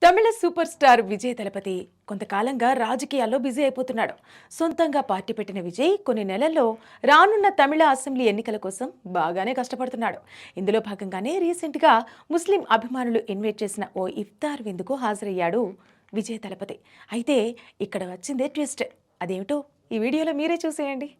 తమిళ super star Vijay దళపతి కొంతకాలంగా రాజకీయాల్లో busy అయిపోతున్నాడు. సొంతంగా పార్టీ పెట్టిన విజయ్ కొన్ని నెలల్లో రానున్న తమిళ అసెంబ్లీ ఎన్నికల కోసం బాగానే కష్టపడుతున్నాడు. ఇందులో భాగంగానే రీసెంట్గా ముస్లిం అభిమానులు ఇన్వైట్ చేసిన ఓ ఇఫ్తార్ విందుకు హాజరయ్యాడు విజయ్ దళపతి. అయితే ఇక్కడ వచ్చిందే ట్విస్ట్. అదేమిటో ఈ వీడియోలో మీరే చూసేయండి.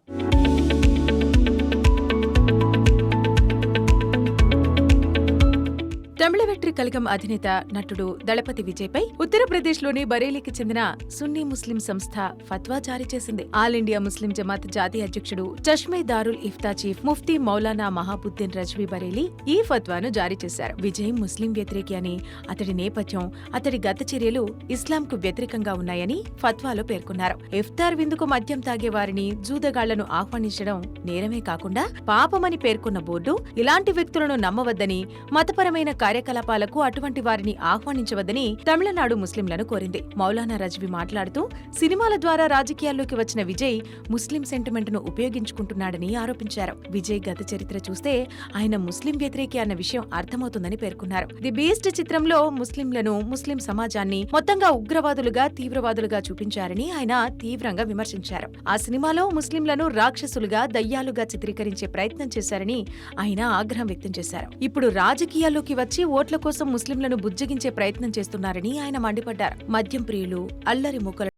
తమిళ వెట్రి కలగం అధినేత నటుడు దళపతి విజయ్పై ఉత్తరప్రదేశ్లోని బరేలీకి చెందిన సున్నీ ముస్లిం సంస్థ ఫత్వా జారీ చేసింది. ఆల్ ఇండియా ముస్లిం జమాత్ జాతీయ అధ్యక్షుడు చష్మే దారుల్ ఇఫ్తా చీఫ్ ముఫ్తీ మౌలానా మహాబుద్దీన్ రజ్వీ బరేలీ ఈ ఫత్వాను జారీ చేశారు. విజయ్ ముస్లిం వ్యతిరేకి అని, అతడి నేపథ్యం, అతడి గత చర్యలు ఇస్లాంకు వ్యతిరేకంగా ఉన్నాయని ఫత్వాలో పేర్కొన్నారు. ఇఫ్తార్ విందుకు మద్యం తాగే వారిని, జూదగాళ్లను ఆహ్వానించడం నేరమే కాకుండా పాపమని పేర్కొన్న బోర్డు ఇలాంటి వ్యక్తులను నమ్మవద్దని, మతపరమైన కార్యకలాపాలకు అటువంటి వారిని ఆహ్వానించవద్దని తమిళనాడు ముస్లింలను కోరింది. మౌలానా రజ్వీ మాట్లాడుతూ సినిమాల ద్వారా రాజకీయాల్లోకి వచ్చిన విజయ్ ముస్లిం సెంటిమెంట్ ను ఉపయోగించుకుంటున్నాడని ఆరోపించారు. విజయ్ గత చరిత్ర చూస్తే ఆయన ముస్లిం వ్యతిరేకి అన్న విషయం అర్థమవుతుందని పేర్కొన్నారు. ది బీస్ట్ చిత్రంలో ముస్లింలను, ముస్లిం సమాజాన్ని మొత్తంగా ఉగ్రవాదులుగా, తీవ్రవాదులుగా చూపించారని ఆయన తీవ్రంగా విమర్శించారు. ఆ సినిమాలో ముస్లింలను రాక్షసులుగా, దయ్యాలుగా చిత్రీకరించే ప్రయత్నం చేశారని ఆయన ఆగ్రహం వ్యక్తం చేశారు. ఇప్పుడు రాజకీయాల్లోకి వచ్చి ఓట్ల కోసం ముస్లింలను బుజ్జగించే ప్రయత్నం చేస్తున్నారని ఆయన మండిపడ్డారు. మద్యం ప్రియులు, అల్లరి మూకలు